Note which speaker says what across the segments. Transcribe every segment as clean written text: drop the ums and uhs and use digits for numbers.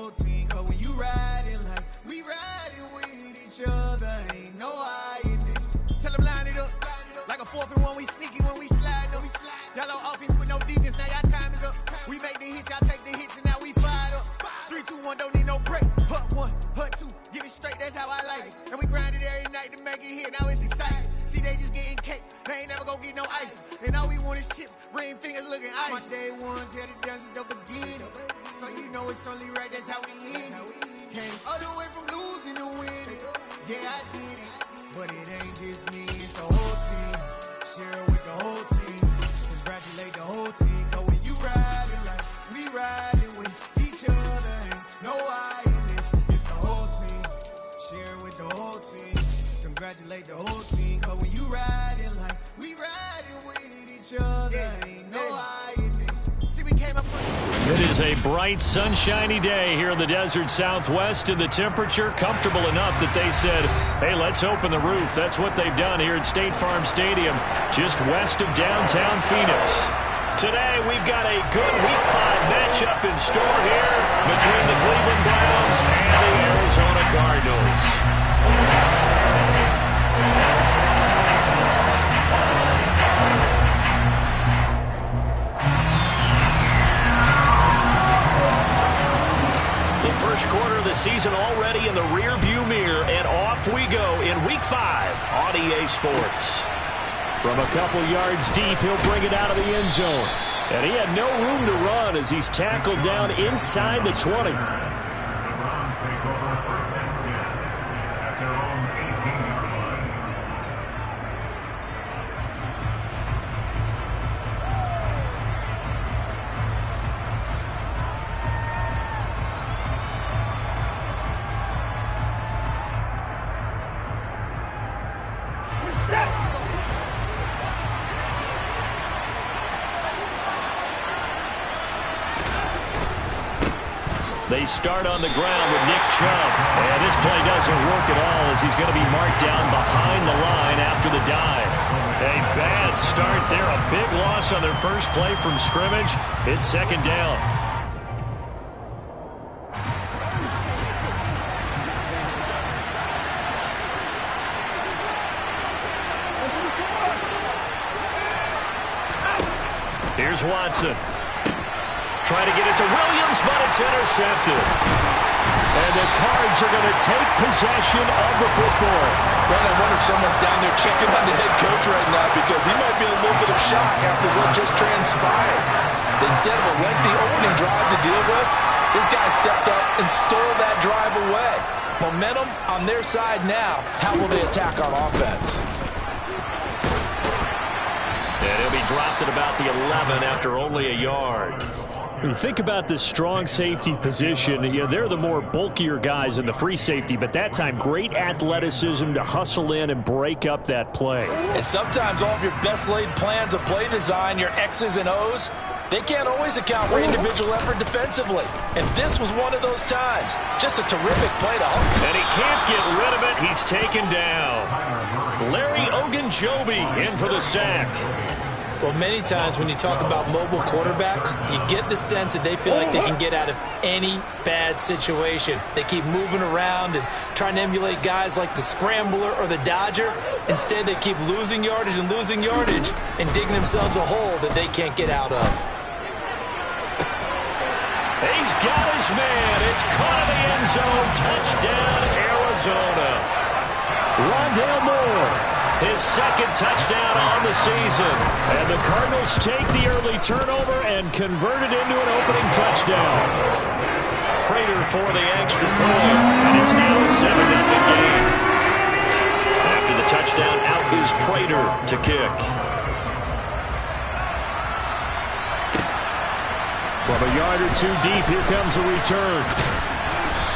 Speaker 1: whole team. Cause when you riding like we riding with each other, ain't no hiding this. Tell them line it up. Like a 4th and 1, we sneaky when we slide them. Y'all on offense with no defense, now y'all time is up. We make the hits, y'all take the hits, and now we fired up. 3, 2, 1, don't need no break. Hut 1, hut 2, give it straight, that's how I like it. And we grind it every night to make it hit, now it's exciting. See, they just getting cake, they ain't never gonna get no ice. And all we want is chips, ring fingers looking ice. My day ones here to dance at the beginning. So you know it's only right, that's how we end it. Came all the way from losing to winning. Yeah, I did it, but it ain't just me, it's the whole team. Share it with the whole team. Congratulate the whole team. Cause when you riding like we riding with each other, ain't no I in this. It's the whole team. Share it with the whole team. Congratulate the whole team. Cause when you riding like we riding with each other, ain't no I in this. See, we came up from.
Speaker 2: It is a bright, sunshiny day here in the desert Southwest, and the temperature comfortable enough that they said, hey, let's open the roof. That's what they've done here at State Farm Stadium, just west of downtown Phoenix. Today, we've got a good Week 5 matchup in store here between the Cleveland Browns and the Arizona Cardinals. First quarter of the season already in the rear-view mirror, and off we go in Week 5 on EA Sports. From a couple yards deep, he'll bring it out of the end zone. And he had no room to run as he's tackled down inside the 20. They start on the ground with Nick Chubb. And this play doesn't work at all as he's going to be marked down behind the line after the dive. A bad start there. A big loss on their first play from scrimmage. It's second down. Here's Watson. Trying to get it to Williams, but it's intercepted. And the Cards are going to take possession of the football.
Speaker 3: Well, I wonder if someone's down there checking on the head coach right now because he might be in a little bit of shock after what just transpired. Instead of a lengthy opening drive to deal with, this guy stepped up and stole that drive away. Momentum on their side now. How will they attack on offense?
Speaker 2: And he'll be dropped at about the 11 after only a yard. When you think about this strong safety position, they're the more bulkier guys in the free safety, but that time great athleticism to hustle in and break up that play.
Speaker 3: And sometimes all of your best laid plans of play design, your X's and O's, they can't always account for individual effort defensively. And this was one of those times. Just a terrific play to hustle.
Speaker 2: And he can't get rid of it. He's taken down. Larry Ogunjobi in for the sack.
Speaker 4: Well, many times when you talk about mobile quarterbacks, you get the sense that they feel like they can get out of any bad situation. They keep moving around and trying to emulate guys like the Scrambler or the Dodger. Instead, they keep losing yardage and digging themselves a hole that they can't get out of.
Speaker 2: He's got his man. It's caught in the end zone. Touchdown, Arizona. Rondale Moore. His second touchdown on the season. And the Cardinals take the early turnover and convert it into an opening touchdown. Prater for the extra point. And it's now a 7-0 game. After the touchdown, out is Prater to kick. From a yard or two deep, here comes a return.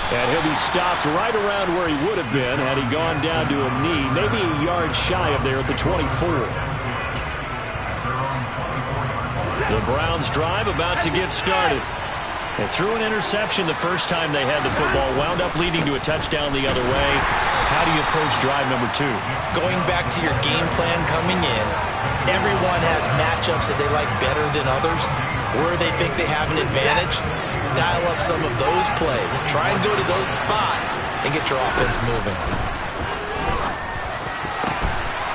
Speaker 2: And he'll be stopped right around where he would have been had he gone down to a knee, maybe a yard shy of there at the 24. The Browns drive about to get started. They threw an interception the first time they had the football, wound up leading to a touchdown the other way. How do you approach drive number 2?
Speaker 4: Going back to your game plan coming in, everyone has matchups that they like better than others, where they think they have an advantage. dial up some of those plays. Try and go to those spots and get your offense moving.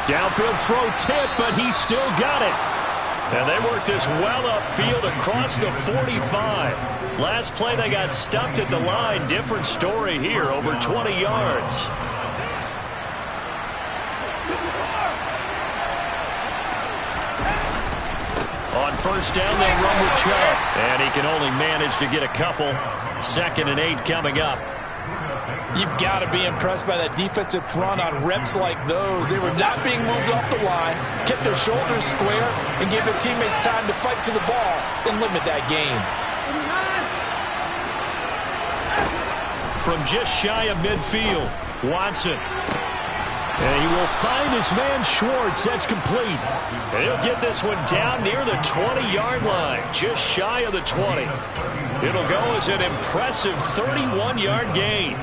Speaker 2: Downfield throw tip, but he still got it. And they work this well upfield across the 45. Last play they got stuffed at the line. Different story here, over 20 yards. On first down, they'll run with Chubb. And he can only manage to get a couple. 2nd and 8 coming up.
Speaker 4: You've got to be impressed by that defensive front on reps like those. They were not being moved off the line, kept their shoulders square, and gave their teammates time to fight to the ball and limit that gain.
Speaker 2: From just shy of midfield, Watson. And he will find his man Schwartz. That's complete. And he'll get this one down near the 20-yard line, just shy of the 20. It'll go as an impressive 31-yard gain.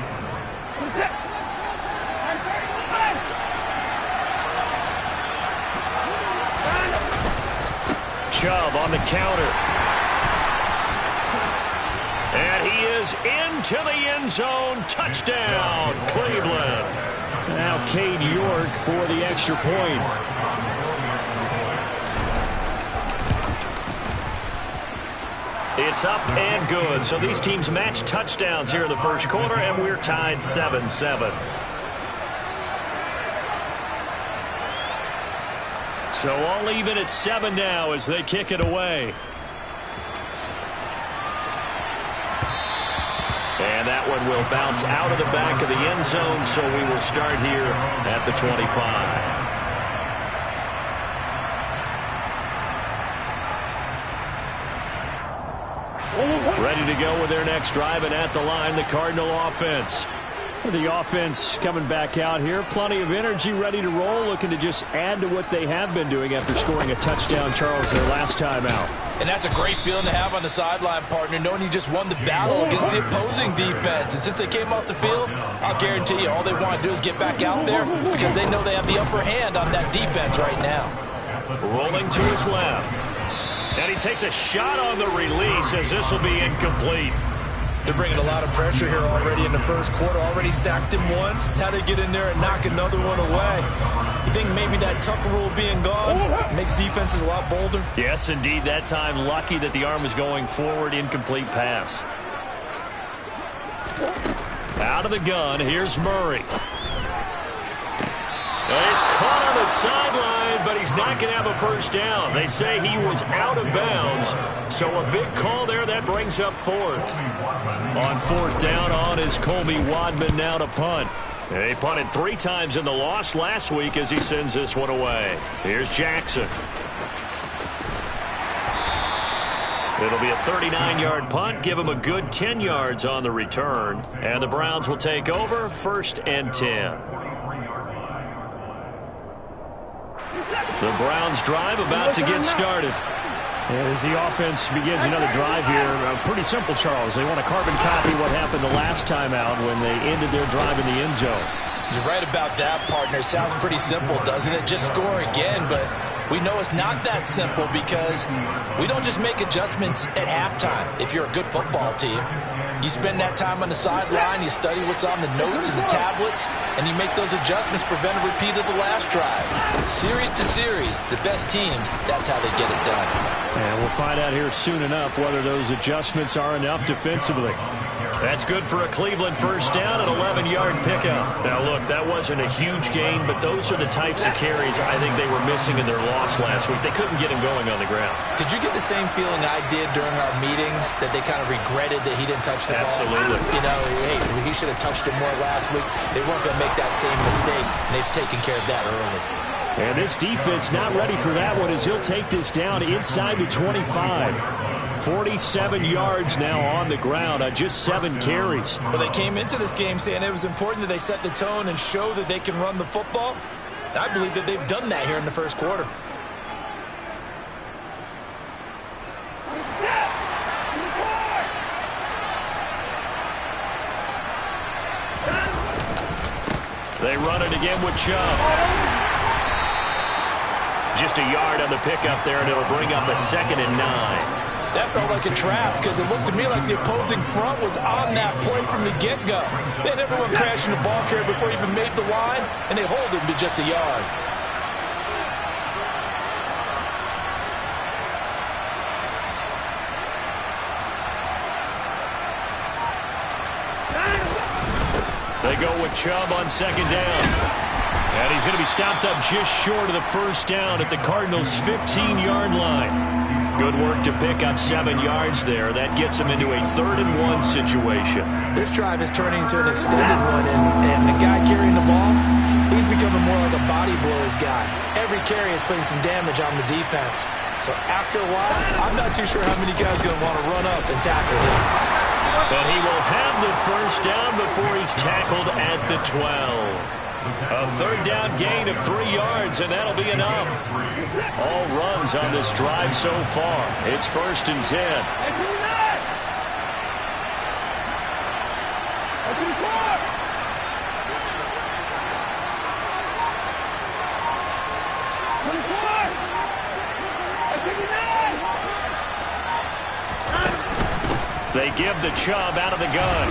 Speaker 2: Chubb on the counter. And he is into the end zone. Touchdown, Cleveland. Now Cade York for the extra point. It's up and good. So these teams match touchdowns here in the first quarter, and we're tied 7-7. So all even at 7 now as they kick it away. And that one will bounce out of the back of the end zone, so we will start here at the 25. Ready to go with their next drive, and at the line, the Cardinal offense. The offense coming back out here. Plenty of energy, ready to roll, looking to just add to what they have been doing after scoring a touchdown, Charles, their last time out.
Speaker 4: And that's a great feeling to have on the sideline, partner, knowing you just won the battle against the opposing defense. And since they came off the field, I'll guarantee you all they want to do is get back out there because they know they have the upper hand on that defense right now.
Speaker 2: Rolling to his left. And he takes a shot on the release as this will be incomplete.
Speaker 4: They're bringing a lot of pressure here already in the first quarter. Already sacked him once. Now they get in there and knock another one away. You think maybe that Tucker rule being gone makes defenses a lot bolder?
Speaker 2: Yes, indeed. That time lucky that the arm was going forward. Incomplete pass. Out of the gun. Here's Murray. He's caught on the sideline, but he's not going to have a first down. They say he was out of bounds, so a big call there. That brings up 4th. On 4th down on is Colby Wadman now to punt. He punted 3 times in the loss last week as he sends this one away. Here's Jackson. It'll be a 39-yard punt. Give him a good 10 yards on the return. And the Browns will take over 1st and 10. The Browns drive about to get started. As the offense begins another drive here, pretty simple, Charles. They want to carbon copy what happened the last time out when they ended their drive in the end zone.
Speaker 4: You're right about that, partner. Sounds pretty simple, doesn't it? Just score again, but we know it's not that simple because we don't just make adjustments at halftime if you're a good football team. You spend that time on the sideline, you study what's on the notes and the tablets, and you make those adjustments, prevent a repeat of the last drive. Series to series, the best teams, that's how they get it done.
Speaker 2: And we'll find out here soon enough whether those adjustments are enough defensively. That's good for a Cleveland first down, an 11-yard pickup. Now, look, that wasn't a huge gain, but those are the types of carries I think they were missing in their loss last week. They couldn't get him going on the ground.
Speaker 4: Did you get the same feeling I did during our meetings, that they kind of regretted that he didn't touch the ball?
Speaker 2: Absolutely.
Speaker 4: You know, hey, he should have touched it more last week. They weren't going to make that same mistake, and they've taken care of that early.
Speaker 2: And this defense not ready for that one as he'll take this down inside the 25. 47 yards now on the ground on just 7 carries.
Speaker 4: Well, they came into this game saying it was important that they set the tone and show that they can run the football. I believe that they've done that here in the first quarter.
Speaker 2: They run it again with Chubb. Just a yard on the pickup there, and it'll bring up a 2nd and 9.
Speaker 4: That felt like a trap because it looked to me like the opposing front was on that play from the get-go. They had everyone crashing the ball carrier before he even made the line, and they hold him to just a yard.
Speaker 2: They go with Chubb on second down. And he's going to be stopped up just short of the first down at the Cardinals' 15-yard line. Good work to pick up 7 yards there. That gets him into a 3rd-and-1 situation.
Speaker 4: This drive is turning into an extended one, and the guy carrying the ball, he's becoming more like a body blows guy. Every carry is putting some damage on the defense. So after a while, I'm not too sure how many guys are going to want to run up and tackle him.
Speaker 2: But he will have the first down before he's tackled at the 12. A 3rd down gain of 3 yards, and that'll be enough. All runs on this drive so far. It's 1st and 10. They give the Chubb out of the gun.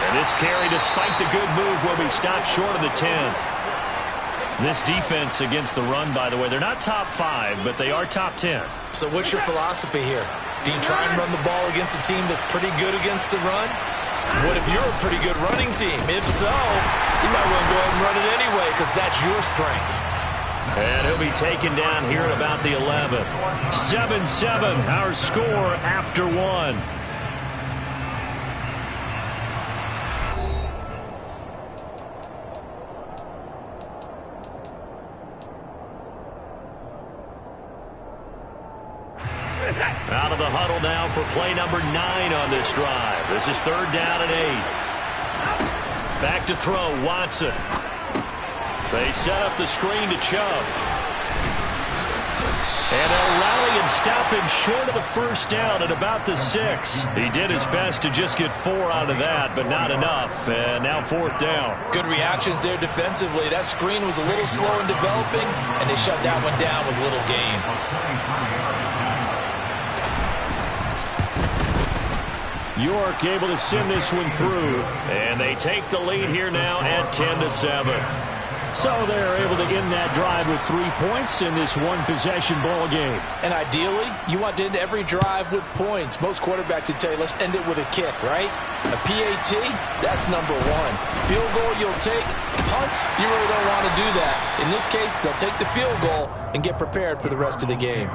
Speaker 2: And this carry, despite the good move, will be stopped short of the 10. This defense against the run, by the way, they're not top 5, but they are top 10.
Speaker 4: So what's your philosophy here? Do you try and run the ball against a team that's pretty good against the run? What if you're a pretty good running team? If so, you might want to go ahead and run it anyway because that's your strength.
Speaker 2: And he'll be taken down here at about the 11. 7-7, our score after 1. Out of the huddle now for play number 9 on this drive. This is 3rd down and 8. Back to throw, Watson. They set up the screen to Chubb. And they'll rally and stop him short of the first down at about the 6. He did his best to just get 4 out of that, but not enough. And now 4th down.
Speaker 4: Good reactions there defensively. That screen was a little slow in developing, and they shut that one down with little gain.
Speaker 2: York able to send this one through. And they take the lead here now at 10-7. So they're able to end that drive with 3 points in this one-possession ball game.
Speaker 4: And ideally, you want to end every drive with points. Most quarterbacks would tell you, let's end it with a kick, right? A PAT, that's number 1. Field goal you'll take. Punts, you really don't want to do that. In this case, they'll take the field goal and get prepared for the rest of the game.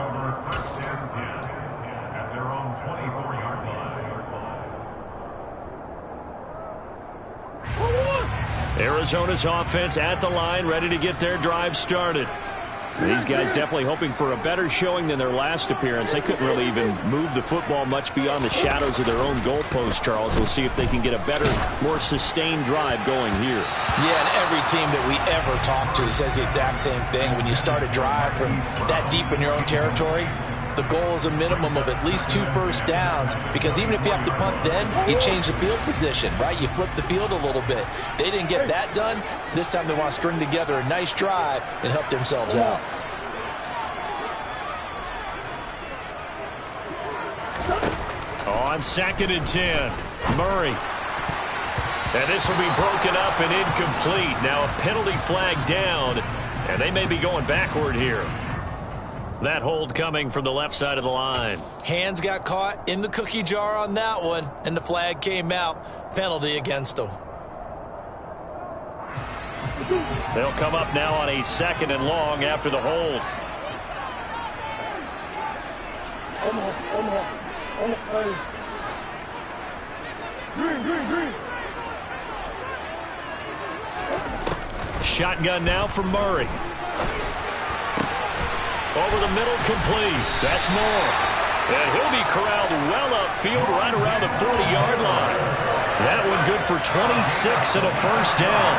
Speaker 2: Arizona's offense at the line, ready to get their drive started. These guys definitely hoping for a better showing than their last appearance. They couldn't really even move the football much beyond the shadows of their own goalpost, Charles. We'll see if they can get a better, more sustained drive going here.
Speaker 4: Yeah, and every team that we ever talk to says the exact same thing. When you start a drive from that deep in your own territory, the goal is a minimum of at least 2 first downs, because even if you have to punt then, you change the field position, right? You flip the field a little bit. They didn't get that done. This time they want to string together a nice drive and help themselves out.
Speaker 2: On 2nd and 10, Murray. And this will be broken up and incomplete. Now a penalty flag down, and they may be going backward here. That hold coming from the left side of the line.
Speaker 4: Hands got caught in the cookie jar on that one, and the flag came out. Penalty against them.
Speaker 2: They'll come up now on a 2nd and long after the hold. Shotgun now for Murray. Over the middle, complete. That's Moore. And he'll be corralled well upfield right around the 40-yard line. That one good for 26 and a first down.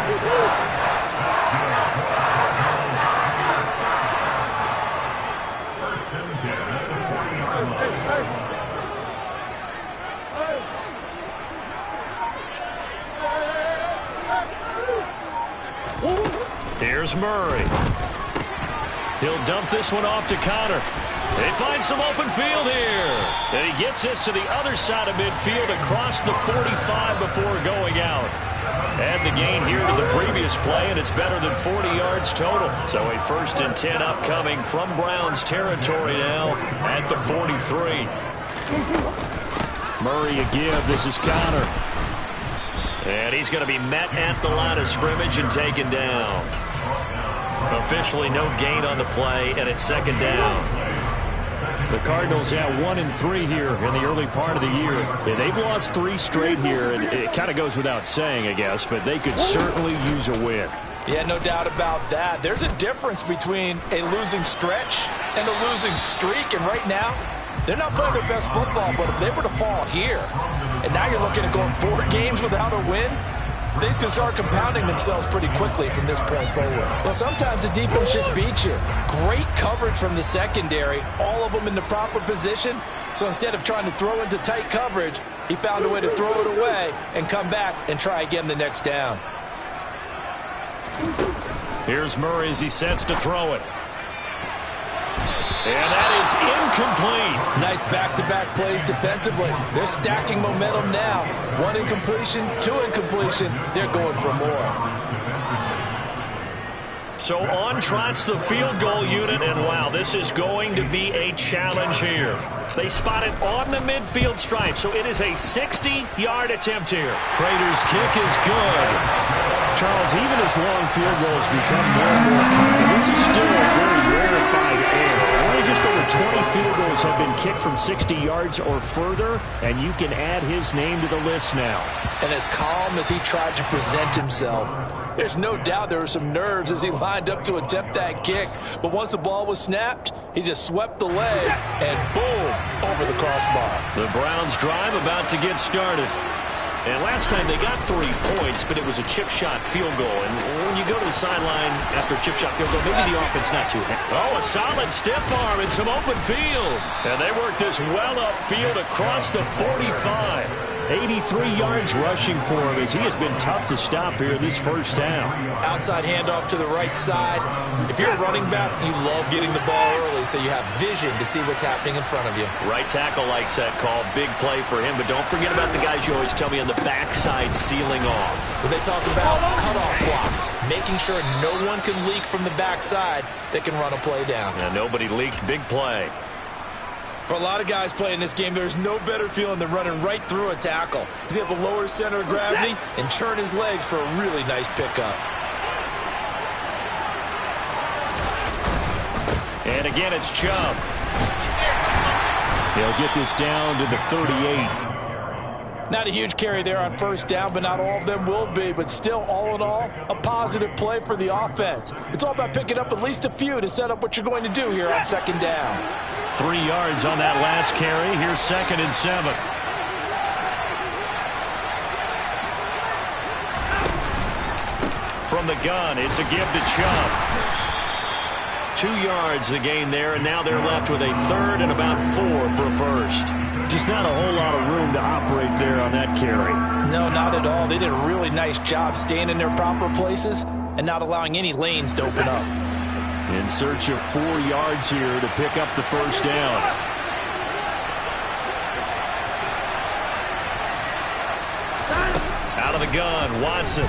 Speaker 2: Here's Murray. He'll dump this one off to Connor. They find some open field here. And he gets this to the other side of midfield across the 45 before going out. Add the gain here to the previous play, and it's better than 40 yards total. So a 1st and 10 upcoming from Browns territory now at the 43. Murray a give. This is Connor. And he's going to be met at the line of scrimmage and taken down. Officially no gain on the play, and it's 2nd down. The Cardinals at 1-3 here in the early part of the year. Yeah, they've lost 3 straight here, and it kind of goes without saying, I guess, but they could certainly use a win.
Speaker 4: Yeah, no doubt about that. There's a difference between a losing stretch and a losing streak, and right now, they're not playing their best football, but if they were to fall here, and now you're looking at going 4 games without a win, things can start compounding themselves pretty quickly from this point forward. Well, sometimes the defense just beats you. Great coverage from the secondary, all of them in the proper position. So instead of trying to throw into tight coverage, he found a way to throw it away and come back and try again the next down.
Speaker 2: Here's Murray as he sets to throw it. And that is incomplete. Nice back-to-back plays defensively. They're stacking momentum now. 1 incompletion, 2 incompletion. They're going for more. So on trots the field goal unit, and wow, this is going to be a challenge here. They spot it on the midfield stripe, so it is a 60-yard attempt here. Prater's kick is good. Charles, even as long field goals become more and more common, this is still a very rarefied error. Only just over 20 field goals have been kicked from 60 yards or further, and you can add his name to the list now.
Speaker 4: And as calm as he tried to present himself, there's no doubt there were some nerves as he lined up to attempt that kick. But once the ball was snapped, he just swept the leg, and boom, over the crossbar. The Browns drive about to get started. And last time they got 3 points, but it was a chip shot field goal. And when you go to the sideline after a chip shot field goal, maybe the offense not too happy. Oh, a solid stiff arm and some open field. And they work this well upfield across the 45. 83 yards rushing for him as he has been tough to stop here in this first half. Outside handoff to the right side. If you're a running back, you love getting the ball early so you have vision to see what's happening in front of you. Right tackle likes that call. Big play for him, but don't forget about the guys you always tell me on the backside sealing off. When they talk about cutoff blocks, making sure no one can leak from the backside that can run a play down. Yeah, nobody leaked. Big play. For a lot of guys playing this game, there's no better feeling than running right through a tackle. He's able to lower his center of gravity and churn his legs for a really nice pickup. And again, it's Chubb. He'll get this down to the 38. Not a huge carry there on first down, but not all of them will be. But still, all in all, a positive play for the offense. It's all about picking up at least a few to set up what you're going to do here on second down. 3 yards on that last carry. Here's 2nd and 7. From the gun, it's a give to Chubb. 2 yards the gain there, and now they're left with a 3rd and about 4 for first. Just not a whole lot of room to operate there on that carry. No, not at all. They did a really nice job staying in their proper places and not allowing any lanes to open up. In search of 4 yards here to pick up the first down. Out of the gun, Watson.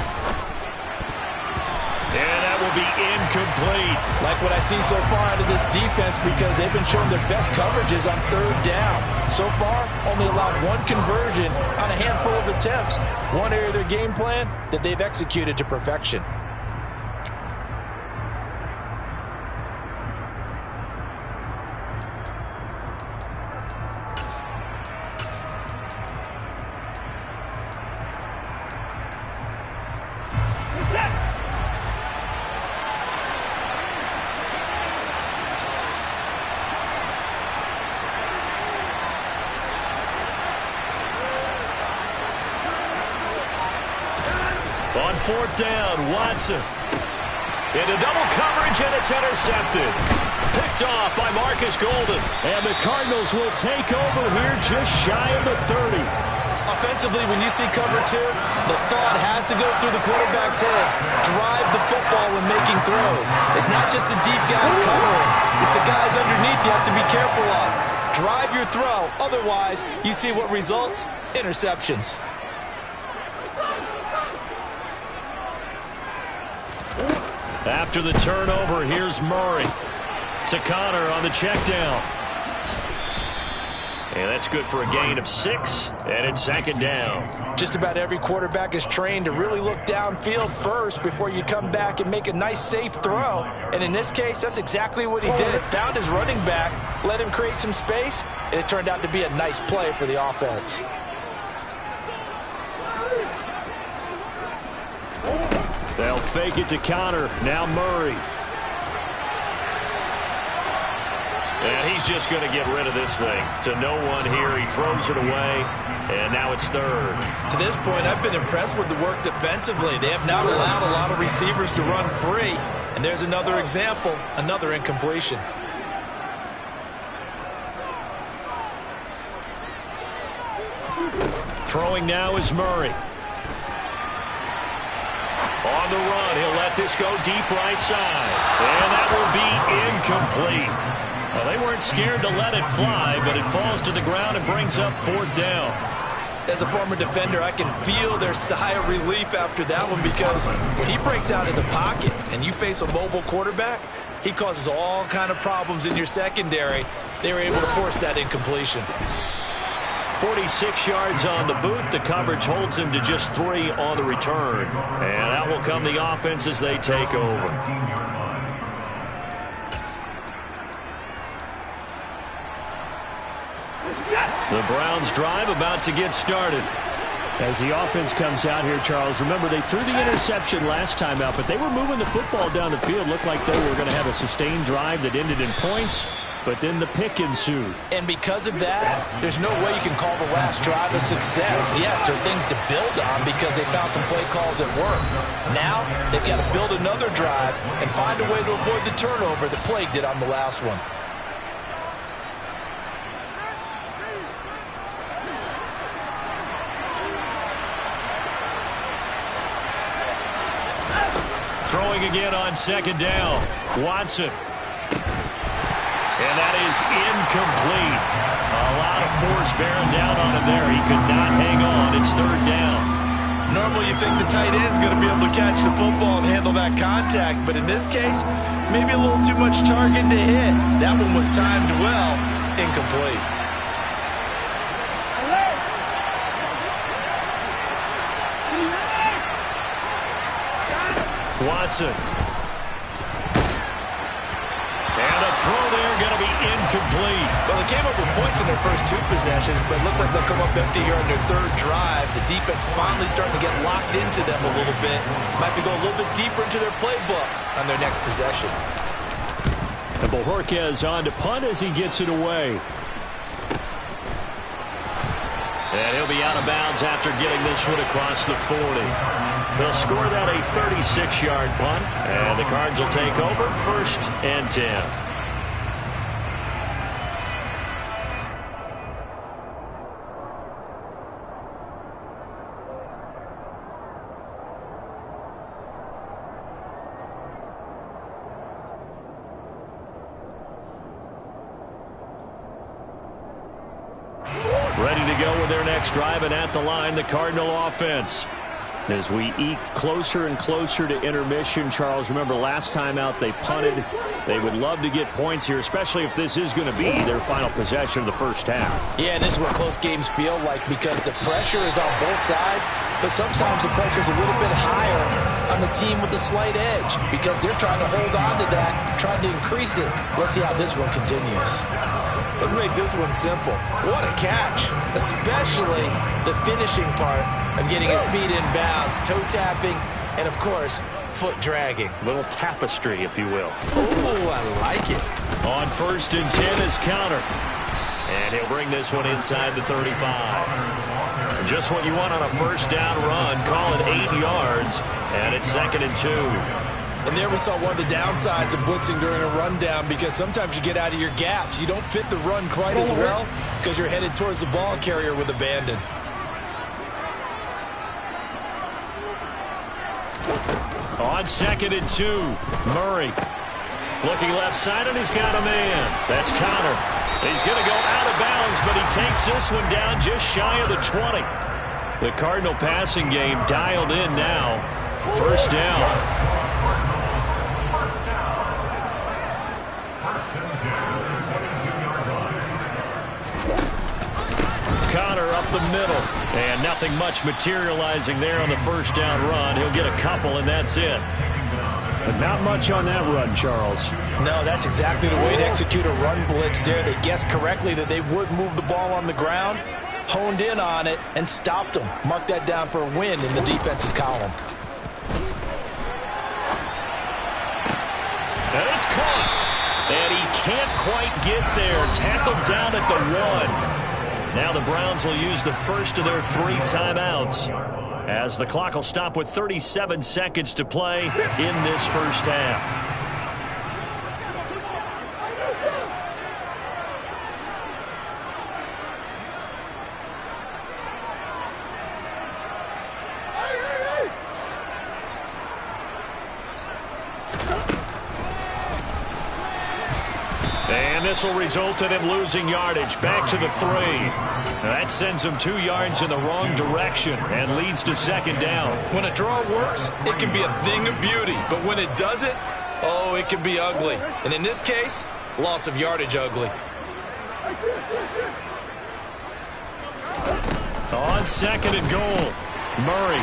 Speaker 4: And that will be incomplete. Like what I see so far out of this defense because they've been showing their best coverages on 3rd down. So far, only allowed 1 conversion on a handful of attempts. One area of their game plan that they've executed to perfection. On 4th down, Watson. Into double coverage, and it's intercepted. Picked off by Marcus Golden. And the Cardinals will take over here just shy of the 30. A Offensively, when you see cover two, the thought has to go through the quarterback's head. Drive the football when making throws. It's not just the deep guys covering. It's the guys underneath you have to be careful of. Drive your throw. Otherwise, you see what results? Interceptions.
Speaker 2: After the turnover, here's Murray to Connor on the check down. And that's good for a gain of 6, and it's second down.
Speaker 4: Just about every quarterback is trained to really look downfield first before you come back and make a nice, safe throw. And in this case, that's exactly what he did. Found his running back, let him create some space, and it turned out to be a nice play for the offense.
Speaker 2: They'll fake it to Connor. Now Murray. And he's just going to get rid of this thing. To no one here. He throws it away. And now it's third.
Speaker 4: To this point, I've been impressed with the work defensively. They have not allowed a lot of receivers to run free. And there's another example, another incompletion.
Speaker 2: Throwing now is Murray. On the run, he'll let this go deep right side. And that will be incomplete. Well, they weren't scared to let it fly, but it falls to the ground and brings up fourth down.
Speaker 4: As a former defender, I can feel their sigh of relief after that one, because when he breaks out in the pocket and you face a mobile quarterback, he causes all kind of problems in your secondary. They were able to force that incompletion.
Speaker 2: 46 yards on the boot. The coverage holds him to just 3 on the return. And out will come the offense as they take over. The Browns drive about to get started. As the offense comes out here, Charles, remember they threw the interception last time out, but they were moving the football down the field. Looked like they were going to have a sustained drive that ended in points. But then the pick ensued.
Speaker 4: And because of that, there's no way you can call the last drive a success. Yes, there are things to build on because they found some play calls that work. Now, they've got to build another drive and find a way to avoid the turnover that plagued it on the last one.
Speaker 2: Throwing again on second down. Watson. And that is incomplete. A lot of force bearing down on him there. He could not hang on. It's third down.
Speaker 4: Normally you think the tight end's going to be able to catch the football and handle that contact. But in this case, maybe a little too much target to hit. That one was timed well. Incomplete.
Speaker 2: Watson. And a throw there going to be incomplete.
Speaker 4: Well, they came up with points in their first 2 possessions, but it looks like they'll come up empty here on their third drive. The defense finally starting to get locked into them a little bit. Might have to go a little bit deeper into their playbook on their next possession.
Speaker 2: And Bojorquez on to punt as he gets it away. And he'll be out of bounds after getting this one across the 40. They'll score that a 36-yard punt, and the Cards will take over 1st and 10. Ready to go with their next drive, and at the line, the Cardinal offense. As we eke closer and closer to intermission, Charles, remember last time out they punted. They would love to get points here, especially if this is going to be their final possession of the first half.
Speaker 4: Yeah, and this is what close games feel like because the pressure is on both sides, but sometimes the pressure is a little bit higher on the team with the slight edge because they're trying to hold on to that, trying to increase it. Let's see how this one continues. Let's make this one simple. What a catch, especially the finishing part of getting his feet in bounds, toe tapping, and of course, foot dragging.
Speaker 2: Little tapestry, if you will.
Speaker 4: Oh, I like it.
Speaker 2: On 1st and 10 is Counter. And he'll bring this one inside the 35. Just what you want on a first down run. Call it 8 yards. And it's 2nd and 2.
Speaker 4: And there we saw one of the downsides of blitzing during a rundown because sometimes you get out of your gaps. You don't fit the run quite as well because you're headed towards the ball carrier with abandon.
Speaker 2: On 2nd and 2, Murray. Looking left side, and he's got a man. That's Connor. He's going to go out of bounds, but he takes this one down just shy of the 20. The Cardinal passing game dialed in now. First down. Connor up the middle, and nothing much materializing there on the first down run. He'll get a couple, and that's it.
Speaker 5: But not much on that run, Charles.
Speaker 4: No, that's exactly the way to execute a run blitz there. They guessed correctly that they would move the ball on the ground, honed in on it, and stopped them. Mark that down for a win in the defense's column.
Speaker 2: And it's caught. And he can't quite get there. Tackled down at the 1. Now the Browns will use the first of their 3 timeouts, as the clock will stop with 37 seconds to play in this first half. And this will result in him losing yardage back to the 3. That sends him 2 yards in the wrong direction and leads to second down.
Speaker 3: When a draw works, it can be a thing of beauty. But when it doesn't, oh, it can be ugly. And in this case, loss of yardage ugly.
Speaker 2: On 2nd and goal, Murray.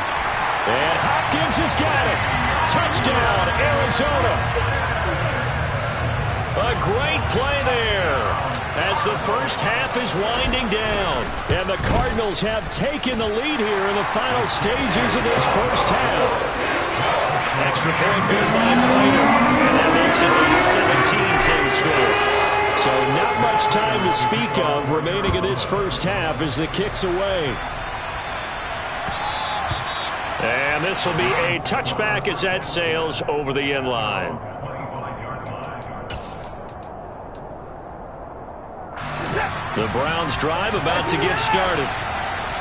Speaker 2: And Hopkins has got it. Touchdown, Arizona. A great play there as the first half is winding down. And the Cardinals have taken the lead here in the final stages of this first half. Extra point good by Prater. And that makes it a 17-10 score. So not much time to speak of remaining in this first half as the kick's away. And this will be a touchback as that sails over the end line. The Browns drive about to get started.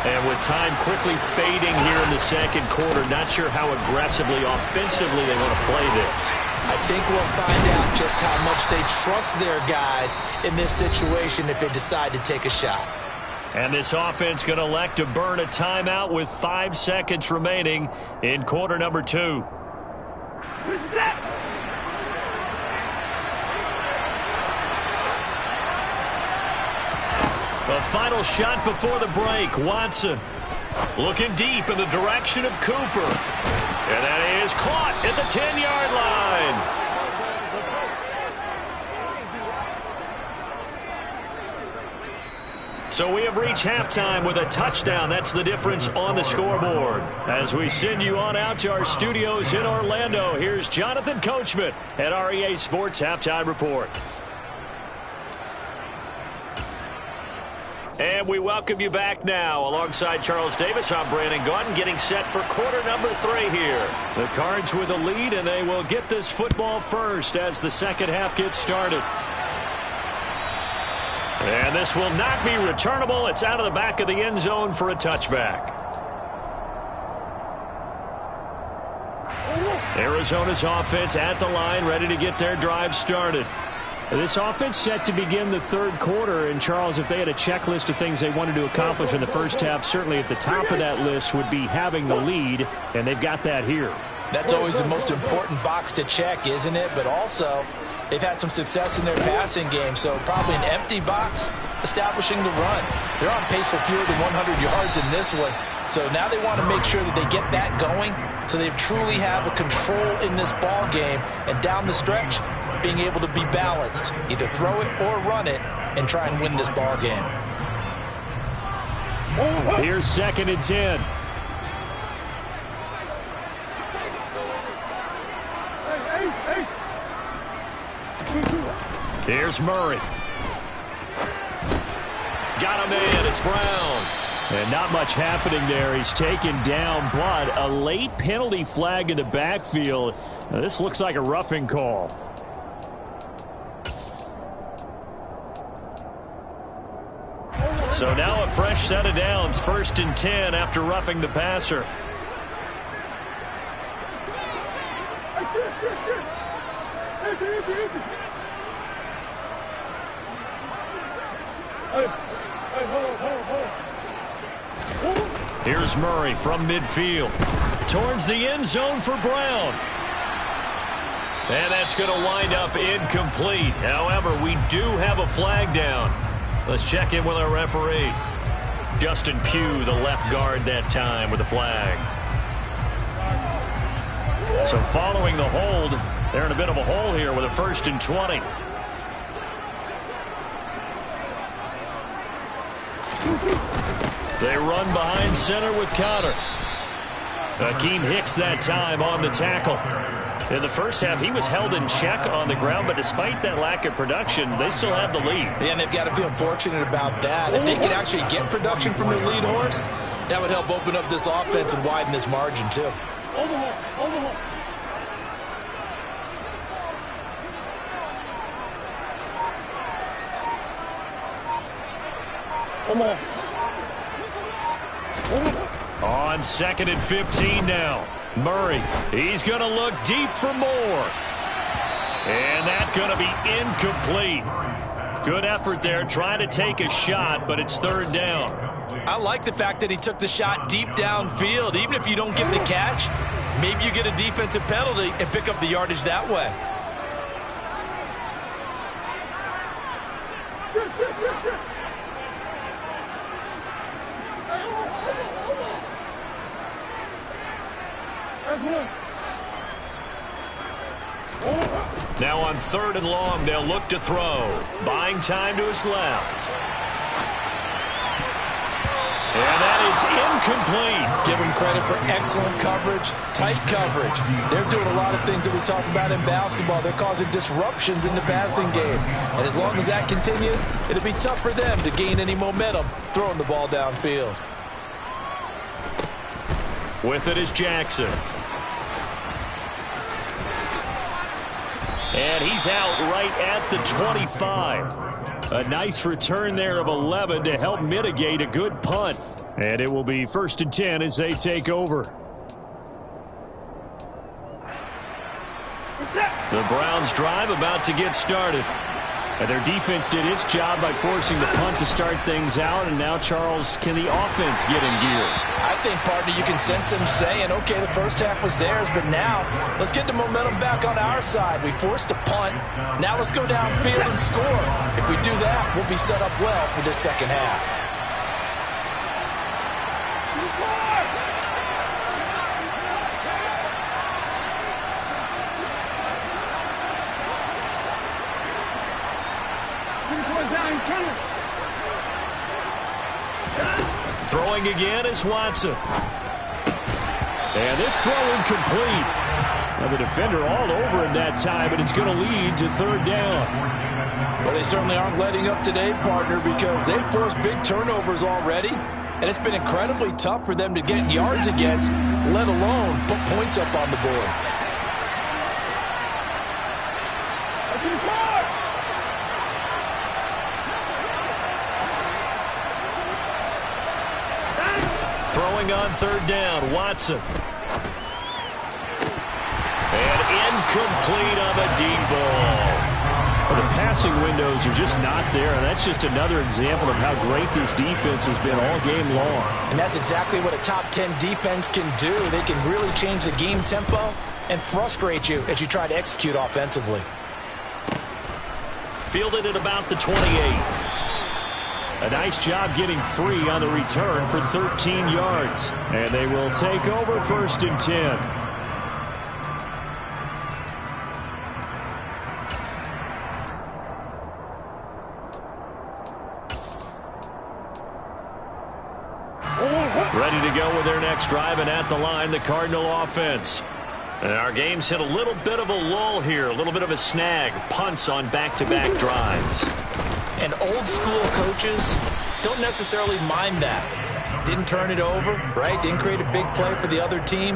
Speaker 2: And with time quickly fading here in the second quarter, not sure how aggressively, offensively they want to play this.
Speaker 4: I think we'll find out just how much they trust their guys in this situation if they decide to take a shot.
Speaker 2: And this offense going to elect to burn a timeout with 5 seconds remaining in quarter number 2. The final shot before the break. Watson looking deep in the direction of Cooper. And that is caught at the 10-yard line. So we have reached halftime with a touchdown. That's the difference on the scoreboard. As we send you on out to our studios in Orlando, here's Jonathan Coachman at REA Sports Halftime Report. And we welcome you back now. Alongside Charles Davis, I'm Brandon Gaudin, getting set for quarter number 3 here. The Cards with a lead, and they will get this football first as the second half gets started. And this will not be returnable. It's out of the back of the end zone for a touchback. Arizona's offense at the line, ready to get their drive started.
Speaker 5: This offense set to begin the third quarter, and Charles, if they had a checklist of things they wanted to accomplish in the first half, certainly at the top of that list would be having the lead, and they've got that here.
Speaker 4: That's always the most important box to check, isn't it? But also, they've had some success in their passing game, so probably an empty box establishing the run. They're on pace for fewer than 100 yards in this one, so now they want to make sure that they get that going so they truly have a control in this ball game, and down the stretch, being able to be balanced, either throw it or run it, and try and win this ball game.
Speaker 5: Here's 2nd and 10.
Speaker 2: Here's Murray. Got a man. It's Brown.
Speaker 5: And not much happening there. He's taken down, but a late penalty flag in the backfield. Now, this looks like a roughing call.
Speaker 2: So now a fresh set of downs. 1st and 10 after roughing the passer. Here's Murray from midfield. Towards the end zone for Brown. And that's going to wind up incomplete. However, we do have a flag down. Let's check in with our referee. Justin Pugh, the left guard that time with the flag. So following the hold, they're in a bit of a hole here with a 1st and 20. They run behind center with Connor. Akeem Hicks that time on the tackle. In the first half, he was held in check on the ground, but despite that lack of production, they still have the lead.
Speaker 4: Yeah, and they've got to feel fortunate about that. If they could actually get production from their lead horse, that would help open up this offense and widen this margin, too.
Speaker 2: On 2nd and 15 now. Murray, he's going to look deep for more. And that's going to be incomplete. Good effort there, trying to take a shot, but it's 3rd down.
Speaker 4: I like the fact that he took the shot deep downfield. Even if you don't get the catch, maybe you get a defensive penalty and pick up the yardage that way.
Speaker 2: Now on 3rd and long, they'll look to throw. Buying time to his left. And that is incomplete.
Speaker 4: Give them credit for excellent coverage, tight coverage. They're doing a lot of things that we talk about in basketball. They're causing disruptions in the passing game. And as long as that continues, it'll be tough for them to gain any momentum throwing the ball downfield.
Speaker 2: With it is Jackson. And he's out right at the 25. A nice return there of 11 to help mitigate a good punt. And it will be 1st and 10 as they take over. The Browns drive about to get started. And their defense did its job by forcing the punt to start things out. And now, Charles, can the offense get in gear?
Speaker 4: I think, partner, you can sense them saying, okay, the first half was theirs, but now let's get the momentum back on our side. We forced a punt. Now let's go downfield and score. If we do that, we'll be set up well for this second half.
Speaker 2: Throwing again is Watson. And this throw incomplete. Now the defender all over him that time, but it's going to lead to 3rd down.
Speaker 4: Well, they certainly aren't letting up today, partner, because they've forced big turnovers already. And it's been incredibly tough for them to get yards against, let alone put points up on the board.
Speaker 2: Throwing on 3rd down, Watson. And incomplete on the deep ball. Well, the passing windows are just not there, and that's just another example of how great this defense has been all game long.
Speaker 4: And that's exactly what a top 10 defense can do. They can really change the game tempo and frustrate you as you try to execute offensively.
Speaker 2: Fielded at about the 28. A nice job getting free on the return for 13 yards. And they will take over 1st and 10. Ready to go with their next drive, and at the line, the Cardinal offense. And our game's hit a little bit of a lull here, a little bit of a snag. Punts on back-to-back drives.
Speaker 4: And old-school coaches don't necessarily mind that. Didn't turn it over, right? Didn't create a big play for the other team.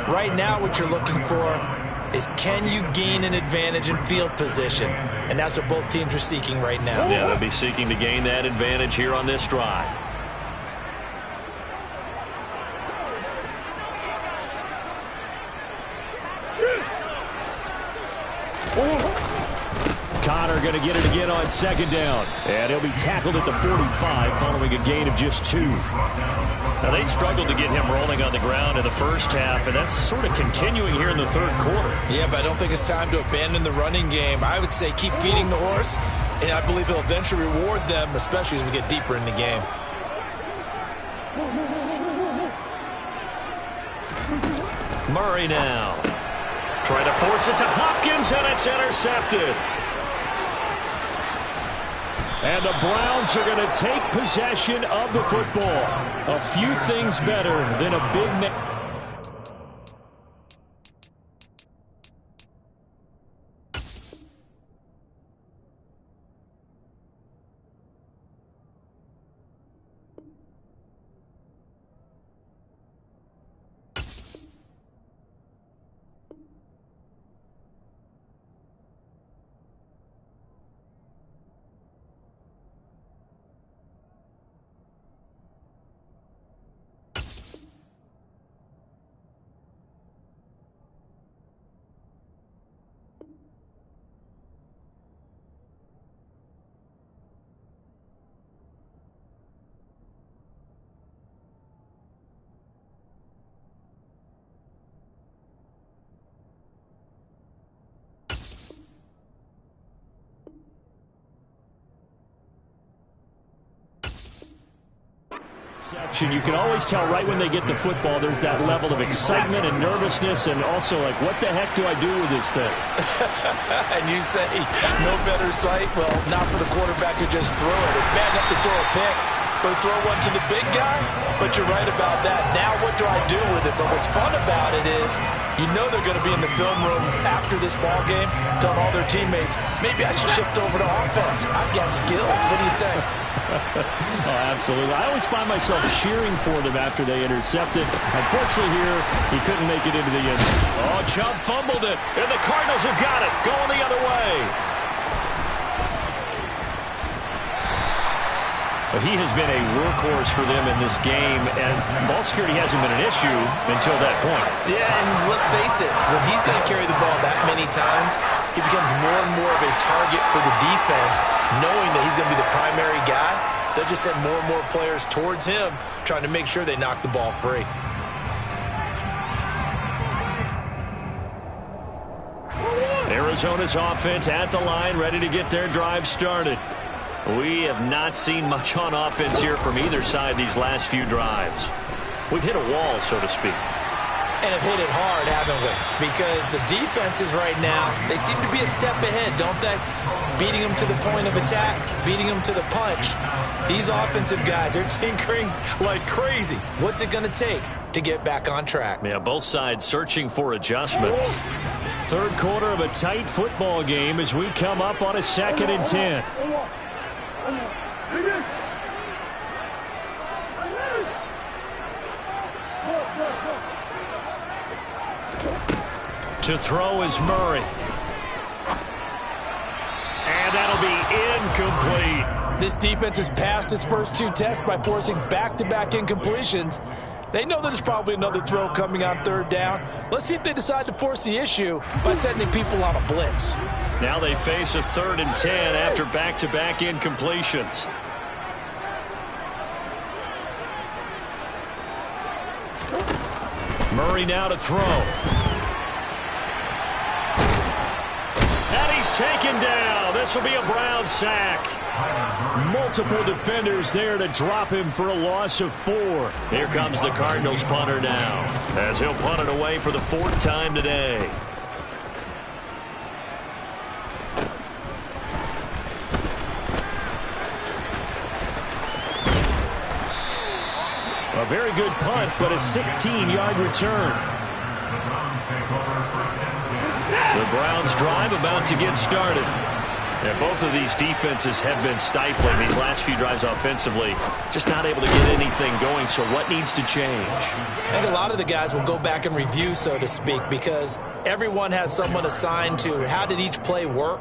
Speaker 4: Right now, what you're looking for is, can you gain an advantage in field position? And that's what both teams are seeking right now.
Speaker 2: Yeah, they'll be seeking to gain that advantage here on this drive.
Speaker 5: Connor going to get it again on second down. And he'll be tackled at the 45 following a gain of just 2.
Speaker 2: Now, they struggled to get him rolling on the ground in the first half, and that's sort of continuing here in the third quarter.
Speaker 4: Yeah, but I don't think it's time to abandon the running game. I would say keep feeding the horse, and I believe he'll eventually reward them, especially as we get deeper in the game.
Speaker 2: Murray now. Trying to force it to Hopkins, and it's intercepted.
Speaker 5: And the Browns are going to take possession of the football. A few things better than a big... You can always tell right when they get the football, there's that level of excitement and nervousness, and also like, what the heck do I do with this thing?
Speaker 4: And you say, no better sight? Well, not for the quarterback to just throw it. It's bad enough to throw a pick, but throw one to the big guy? But you're right about that. Now what do I do with it? But what's fun about it is, you know they're going to be in the film room after this ball game, telling all their teammates, maybe I should shift over to offense. I've got skills. What do you think?
Speaker 5: Oh, absolutely. I always find myself cheering for them after they intercepted. Unfortunately here, he couldn't make it into the end zone.
Speaker 2: Oh, Chubb fumbled it, and the Cardinals have got it. Going the other way. But he has been a workhorse for them in this game, and ball security hasn't been an issue until that point.
Speaker 4: Yeah, and let's face it, when he's going to carry the ball that many times, he becomes more and more of a target for the defense, knowing that he's going to be the primary guy. They'll just send more and more players towards him, trying to make sure they knock the ball free.
Speaker 2: Arizona's offense at the line, ready to get their drive started. We have not seen much on offense here from either side these last few drives. We've hit a wall, so to speak.
Speaker 4: And have hit it hard, haven't we? Because the defenses right now, they seem to be a step ahead, don't they? Beating them to the point of attack, beating them to the punch. These offensive guys, they're tinkering like crazy. What's it going to take to get back on track?
Speaker 2: Yeah, both sides searching for adjustments.
Speaker 5: Third quarter of a tight football game as we come up on a 2nd and 10. To throw is Murray. And that'll be incomplete.
Speaker 4: This defense has passed its first 2 tests by forcing back-to-back incompletions. They know there's probably another throw coming on 3rd down. Let's see if they decide to force the issue by sending people on a blitz.
Speaker 2: Now they face a 3rd and 10 after back-to-back incompletions. Murray now to throw. And he's taken down. This will be a Brown sack.
Speaker 5: Multiple defenders there to drop him for a loss of 4.
Speaker 2: Here comes the Cardinals punter now, as he'll punt it away for the 4th time today.
Speaker 5: A very good punt, but a 16-yard return.
Speaker 2: The Browns drive about to get started. And both of these defenses have been stifling these last few drives offensively. Just not able to get anything going, so what needs to change?
Speaker 4: I think a lot of the guys will go back and review, so to speak, because everyone has someone assigned to how did each play work.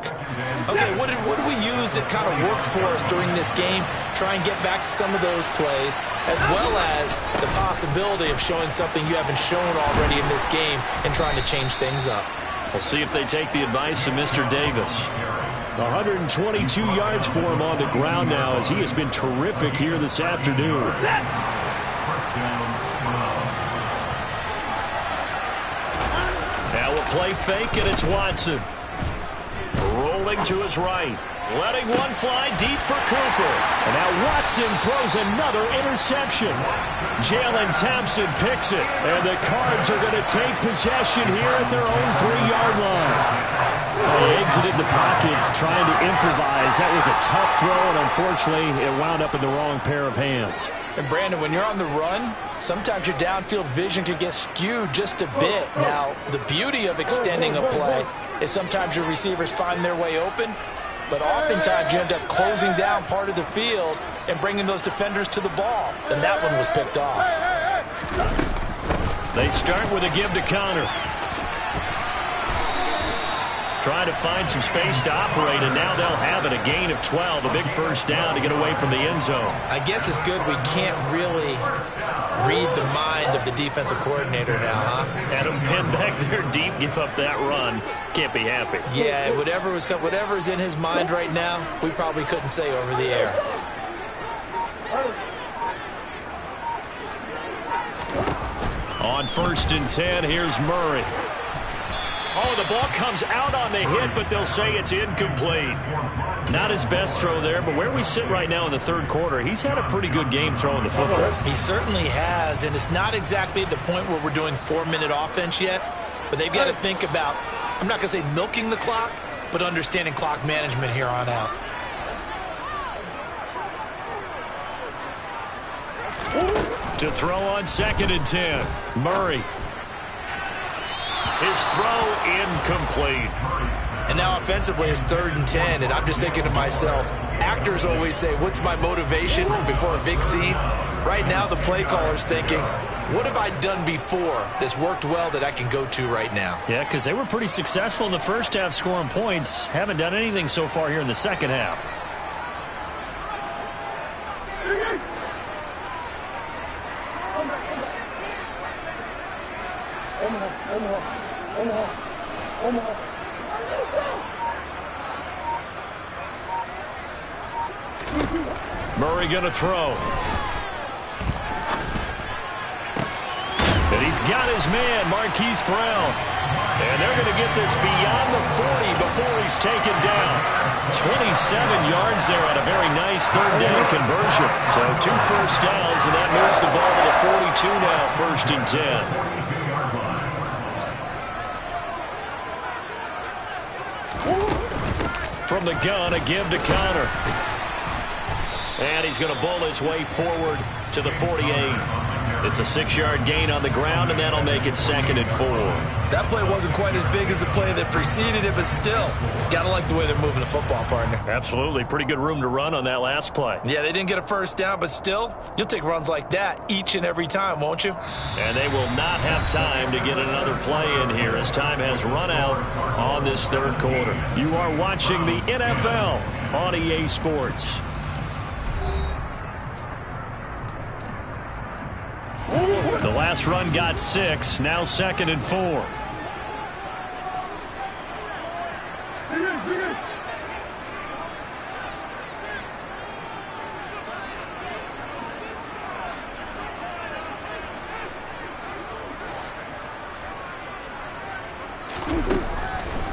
Speaker 4: Okay, what did we use that kind of worked for us during this game? Try and get back to some of those plays, as well as the possibility of showing something you haven't shown already in this game and trying to change things up.
Speaker 5: We'll see if they take the advice of Mr. Davis. 122 yards for him on the ground now as he has been terrific here this afternoon. Now a play fake, and it's Watson. Rolling to his right. Letting one fly deep for Cooper. And now Watson throws another interception. Jalen Thompson picks it. And the Cards are going to take possession here at their own 3-yard line. They exited the pocket trying to improvise. That was a tough throw, and unfortunately it wound up in the wrong pair of hands.
Speaker 4: And Brandon, when you're on the run, sometimes your downfield vision can get skewed just a bit. Now, the beauty of extending a play is sometimes your receivers find their way open, but oftentimes you end up closing down part of the field and bringing those defenders to the ball. And that one was picked off.
Speaker 5: They start with a give to Connor. Trying to find some space to operate, and now they'll have it. A gain of 12, a big first down to get away from the end zone.
Speaker 4: I guess it's good we can't really read the mind of the defensive coordinator now, huh?
Speaker 5: Adam pinned back there deep, give up that run. Can't be happy.
Speaker 4: Yeah, whatever's in his mind right now, we probably couldn't say over the air.
Speaker 5: On 1st and 10, here's Murray. Oh, the ball comes out on the hit, but they'll say it's incomplete. Not his best throw there, but where we sit right now in the third quarter, he's had a pretty good game throwing the football.
Speaker 4: He certainly has, and it's not exactly at the point where we're doing 4-minute offense yet, but they've got to think about, I'm not going to say milking the clock, but understanding clock management here on out.
Speaker 5: To throw on 2nd and 10, Murray. His throw incomplete.
Speaker 4: And now offensively it's 3rd and 10, and I'm just thinking to myself, actors always say, what's my motivation before a big scene? Right now the play caller's thinking, what have I done before that's worked well that I can go to right now?
Speaker 5: Yeah, because they were pretty successful in the first half scoring points. Haven't done anything so far here in the second half. Murray going to throw. And he's got his man, Marquise Brown. And they're going to get this beyond the 40 before he's taken down. 27 yards there on a very nice 3rd down conversion. So 2 first downs, and that moves the ball to the 42 now, 1st and 10. From the gun, a give to Connor. And he's going to bowl his way forward to the 48. It's a 6-yard gain on the ground, and that'll make it 2nd and 4.
Speaker 4: That play wasn't quite as big as the play that preceded it, but still, got to like the way they're moving the football, partner.
Speaker 5: Absolutely. Pretty good room to run on that last play.
Speaker 4: Yeah, they didn't get a first down, but still, you'll take runs like that each and every time, won't you?
Speaker 5: And they will not have time to get another play in here as time has run out on this 3rd quarter. You are watching the NFL on EA Sports. The last run got 6, now 2nd and 4.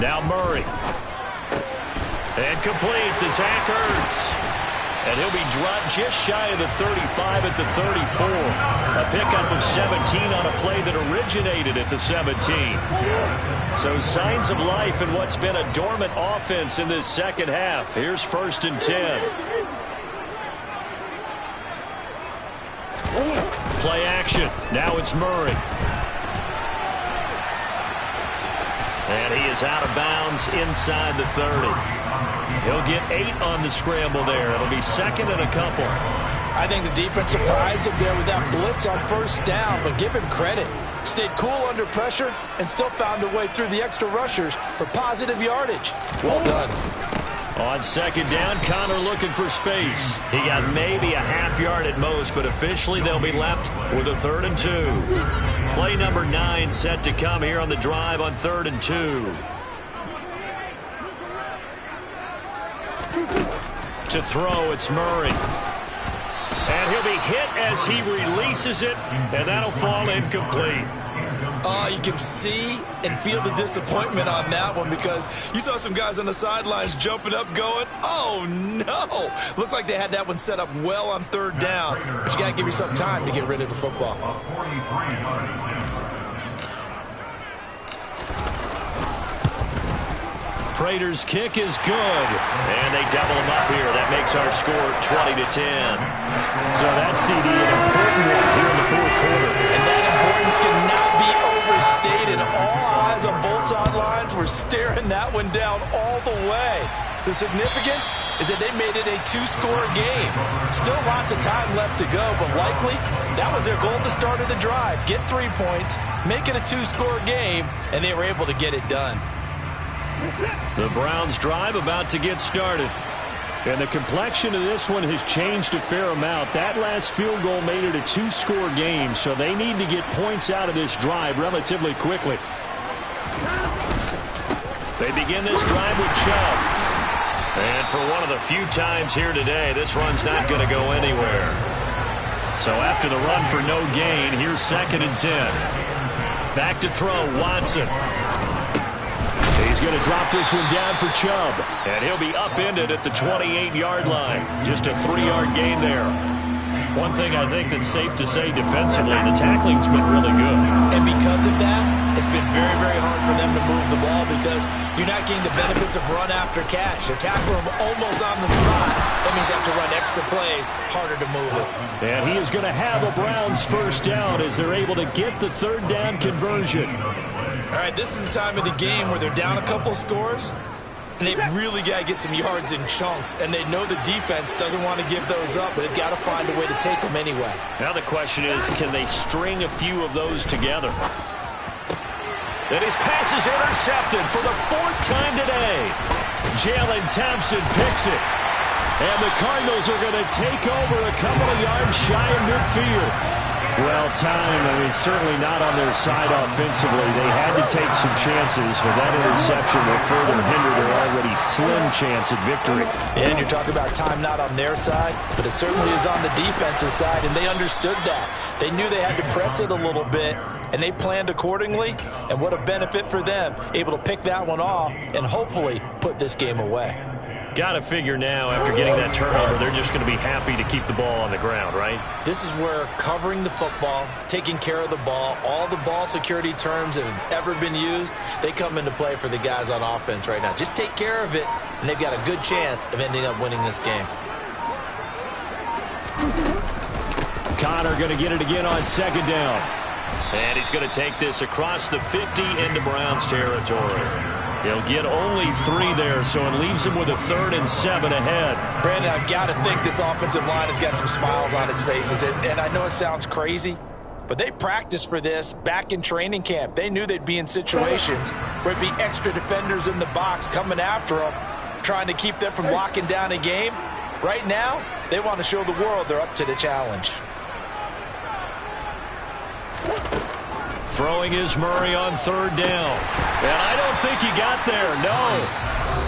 Speaker 5: Now Murray. And complete to Zach Ertz. And he'll be dropped just shy of the 35 at the 34. A pickup of 17 on a play that originated at the 17. So signs of life in what's been a dormant offense in this second half. Here's 1st and 10. Play action. Now it's Murray. And he is out of bounds inside the 30. He'll get 8 on the scramble there. It'll be 2nd and a couple.
Speaker 4: I think the defense surprised him there with that blitz on 1st down, but give him credit. Stayed cool under pressure and still found a way through the extra rushers for positive yardage. Well done.
Speaker 5: On second down, Connor looking for space. He got maybe a half yard at most, but officially they'll be left with a 3rd and 2. Play number 9 set to come here on the drive on 3rd and 2. To throw, it's Murray. And he'll be hit as he releases it, and that'll fall incomplete.
Speaker 4: You can see and feel the disappointment on that one because you saw some guys on the sidelines jumping up going, oh, no. Looked like they had that one set up well on 3rd down, but you got to give yourself time to get rid of the football.
Speaker 5: Prater's kick is good, and they double him up here. That makes our score 20-10. So that CD, an important one here in the 4th quarter.
Speaker 4: And that importance cannot be overstated. All eyes on both sidelines were staring that one down all the way. The significance is that they made it a 2-score game. Still lots of time left to go, but likely that was their goal at the start of the drive. Get 3 points, make it a 2-score game, and they were able to get it done.
Speaker 5: The Browns drive about to get started. And the complexion of this one has changed a fair amount. That last field goal made it a 2-score game, so they need to get points out of this drive relatively quickly. They begin this drive with Chubb. And for one of the few times here today, this run's not going to go anywhere. So after the run for no gain, here's 2nd and 10. Back to throw, Watson. He's going to drop this one down for Chubb, and he'll be upended at the 28-yard line. Just a 3-yard gain there. One thing I think that's safe to say defensively, the tackling's been really good.
Speaker 4: And because of that, it's been very, very hard for them to move the ball because you're not getting the benefits of run after catch. They tackle him almost on the spot. That means they have to run extra plays, harder to move it.
Speaker 5: And he is going to have a Browns 1st down as they're able to get the 3rd down conversion.
Speaker 4: All right, this is the time of the game where they're down a couple scores, and they've really got to get some yards in chunks, and they know the defense doesn't want to give those up, but they've got to find a way to take them anyway.
Speaker 5: Now the question is, can they string a few of those together? And his pass is intercepted for the 4th time today. Jalen Thompson picks it. And the Cardinals are going to take over a couple of yards shy of midfield. Well, time, certainly not on their side offensively. They had to take some chances, but that interception will further hinder their already slim chance at victory.
Speaker 4: And you're talking about time not on their side, but it certainly is on the defensive side, and they understood that. They knew they had to press it a little bit, and they planned accordingly, and what a benefit for them, able to pick that one off and hopefully put this game away.
Speaker 5: Got to figure now, after getting that turnover, they're just going to be happy to keep the ball on the ground, right?
Speaker 4: This is where covering the football, taking care of the ball, all the ball security terms that have ever been used, they come into play for the guys on offense right now. Just take care of it, and they've got a good chance of ending up winning this game.
Speaker 5: Connor going to get it again on 2nd down. And he's going to take this across the 50 into Browns territory. He'll get only 3 there, so it leaves him with a 3rd and 7 ahead.
Speaker 4: Brandon, I've got to think this offensive line has got some smiles on its faces. And I know it sounds crazy, but they practiced for this back in training camp. They knew they'd be in situations where it'd be extra defenders in the box coming after them, trying to keep them from locking down a game. Right now, they want to show the world they're up to the challenge.
Speaker 5: Throwing is Murray on 3rd down. And I don't think he got there, no.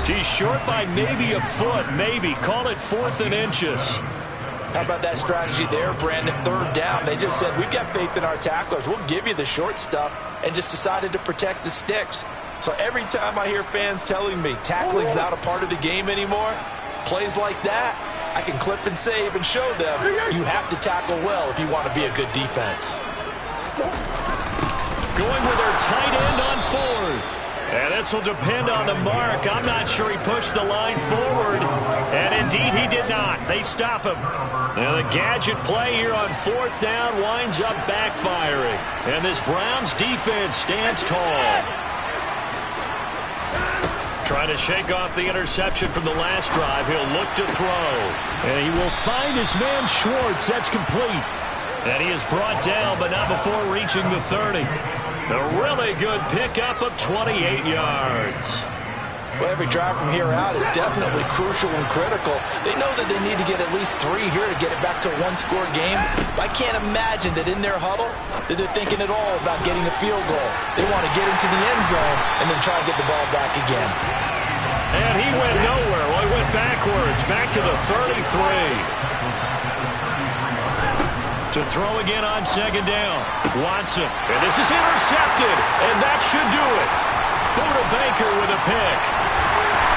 Speaker 5: He's short by maybe a foot, maybe. Call it 4th and inches.
Speaker 4: How about that strategy there, Brandon? 3rd down. They just said, we've got faith in our tacklers. We'll give you the short stuff, and just decided to protect the sticks. So every time I hear fans telling me tackling's not a part of the game anymore, plays like that, I can clip and save and show them you have to tackle well if you want to be a good defense.
Speaker 5: Going with their tight end on 4th. And this will depend on the mark. I'm not sure he pushed the line forward. And indeed he did not. They stop him. Now the gadget play here on 4th down winds up backfiring. And this Browns defense stands tall. Trying to shake off the interception from the last drive. He'll look to throw. And he will find his man Schwartz. That's complete. And he is brought down, but not before reaching the 30. A really good pickup of 28 yards.
Speaker 4: Well, every drive from here out is definitely crucial and critical. They know that they need to get at least 3 here to get it back to a one-score game. But I can't imagine that in their huddle that they're thinking at all about getting a field goal. They want to get into the end zone and then try to get the ball back again.
Speaker 5: And he went nowhere. Well, he went backwards, back to the 33. To throw again on second down. Watson. And this is intercepted. And that should do it. Buda Baker with a pick.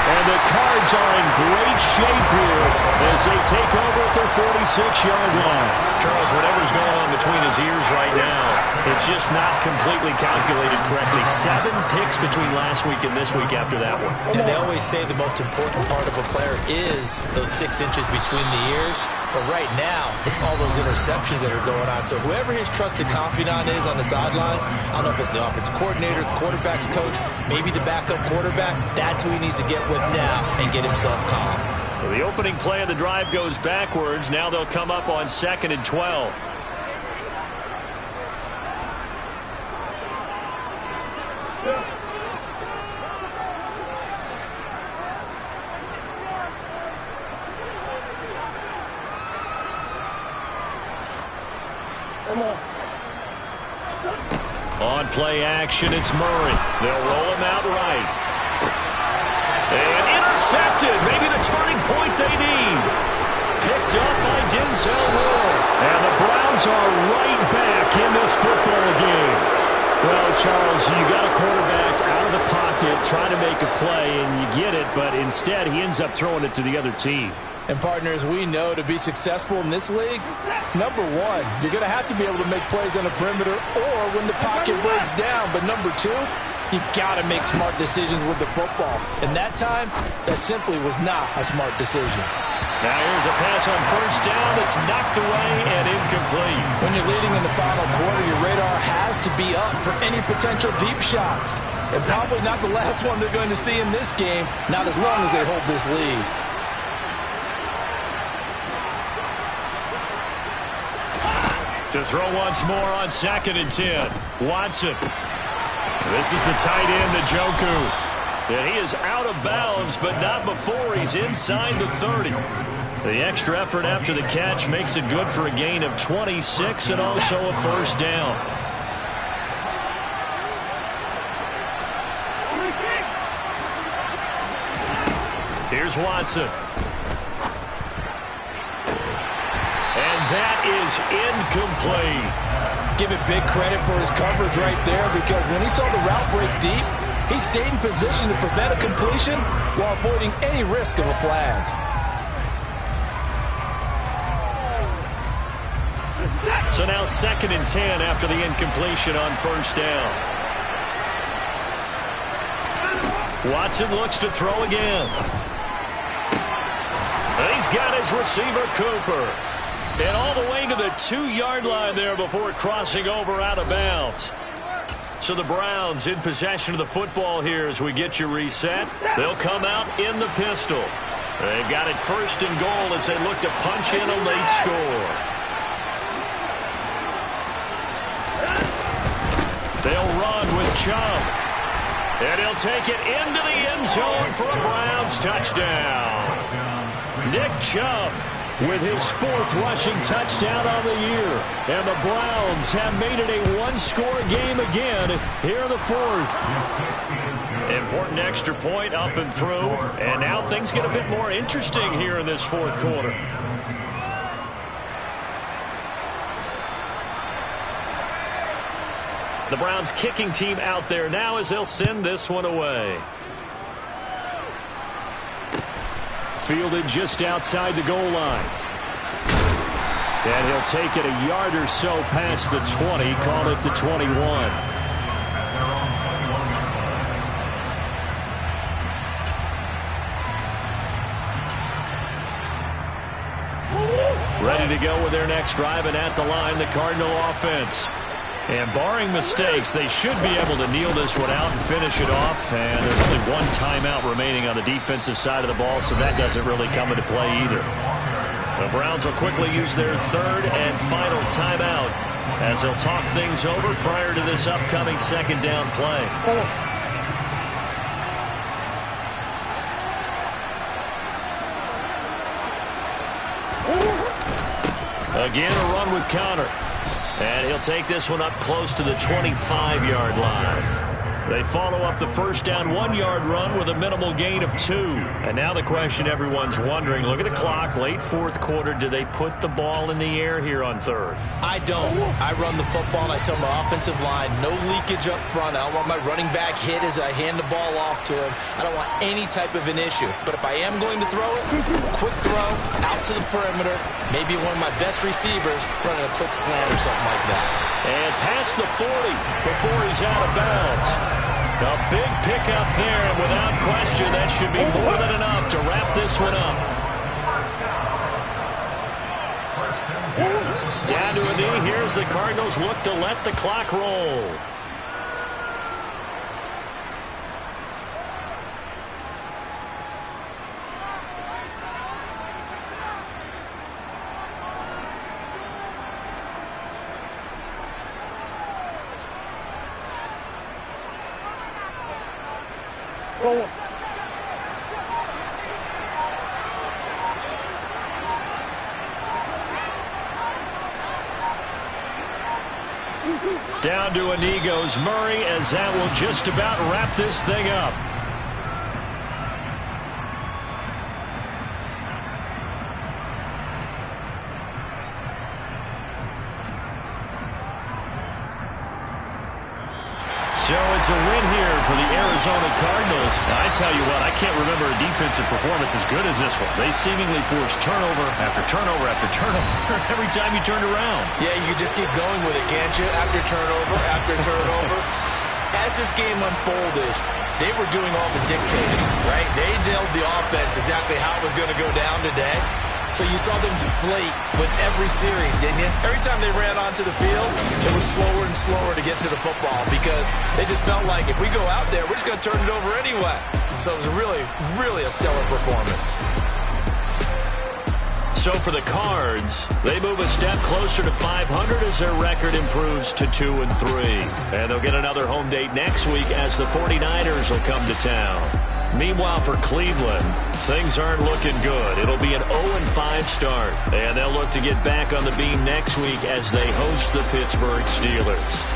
Speaker 5: And the Cards are in great shape here as they take over at their 46-yard line. Charles, whatever's going on between his ears right now, it's just not completely calculated correctly. 7 picks between last week and this week after that one.
Speaker 4: And they always say the most important part of a player is those 6 inches between the ears. But right now, it's all those interceptions that are going on. So whoever his trusted confidant is on the sidelines, I don't know if it's the offensive coordinator, the quarterback's coach, maybe the backup quarterback, that's who he needs to get with now and get himself calm.
Speaker 5: So the opening play of the drive goes backwards. Now they'll come up on 2nd and 12. On play action, it's Murray. They'll roll him out right. And intercepted. Maybe the turning point they need. Picked up by Denzel Ward. And the Browns are right back in this football game. Well, Charles, you got a quarterback out of the pocket trying to make a play, and you get it, but instead he ends up throwing it to the other team.
Speaker 4: And partners, we know to be successful in this league, number one, you're going to have to be able to make plays on the perimeter or when the pocket breaks down. But number two, you've got to make smart decisions with the football. And that time, that simply was not a smart decision.
Speaker 5: Now here's a pass on first down that's knocked away and incomplete.
Speaker 4: When you're leading in the final quarter, your radar has to be up for any potential deep shots. And probably not the last one they're going to see in this game, not as long as they hold this lead.
Speaker 5: To throw once more on 2nd and 10. Watson. This is the tight end, Njoku. And he is out of bounds, but not before he's inside the 30. The extra effort after the catch makes it good for a gain of 26 and also a first down. Here's Watson. That is incomplete.
Speaker 4: Give it big credit for his coverage right there, because when he saw the route break deep, he stayed in position to prevent a completion while avoiding any risk of a flag.
Speaker 5: So now 2nd and 10 after the incompletion on first down. Watson looks to throw again. And he's got his receiver, Cooper. And all the way to the 2-yard line there before crossing over out of bounds. So the Browns in possession of the football here as we get you reset. They'll come out in the pistol. They've got it 1st and goal as they look to punch in a late score. They'll run with Chubb. And he'll take it into the end zone for a Browns touchdown. Nick Chubb with his 4th rushing touchdown on the year. And the Browns have made it a one-score game again here in the 4th. Important extra point up and through. And now things get a bit more interesting here in this 4th quarter. The Browns kicking team out there now as they'll send this one away. Fielded just outside the goal line. And he'll take it a yard or so past the 20, call it the 21. Ready to go with their next drive, and at the line, the Cardinal offense. And barring mistakes, they should be able to kneel this one out and finish it off. And there's only one timeout remaining on the defensive side of the ball, so that doesn't really come into play either. The Browns will quickly use their 3rd and final timeout as they'll talk things over prior to this upcoming 2nd down play. Again, a run with Conner. And he'll take this one up close to the 25-yard line. They follow up the first down 1-yard run with a minimal gain of 2. And now the question everyone's wondering, look at the clock, late fourth quarter, do they put the ball in the air here on third?
Speaker 4: I don't. I run the football, and I tell my offensive line, no leakage up front. I don't want my running back hit as I hand the ball off to him. I don't want any type of an issue. But if I am going to throw it, quick throw, out to the perimeter, maybe one of my best receivers running a quick slant or something like that.
Speaker 5: And past the 40 before he's out of bounds. A big pickup there, and without question, that should be more than enough to wrap this one up. Down to a knee. Here's the Cardinals look to let the clock roll. Down to a knee goes Murray, as that will just about wrap this thing up. So it's a win here for the Arizona Cardinals. I tell you what, I can't remember a defensive performance as good as this one. They seemingly forced turnover after turnover after turnover every time you turned around.
Speaker 4: Yeah, you can just keep going with it, can't you? After turnover. As this game unfolded, they were doing all the dictating, right? They told the offense exactly how it was going to go down today. So you saw them deflate with every series, didn't you? Every time they ran onto the field, it was slower and slower to get to the football because they just felt like if we go out there, we're just going to turn it over anyway. So it was really, really a stellar performance.
Speaker 5: So for the Cards, they move a step closer to 500 as their record improves to 2-3. And they'll get another home date next week as the 49ers will come to town. Meanwhile, for Cleveland, things aren't looking good. It'll be an 0-5 start, and they'll look to get back on the beam next week as they host the Pittsburgh Steelers.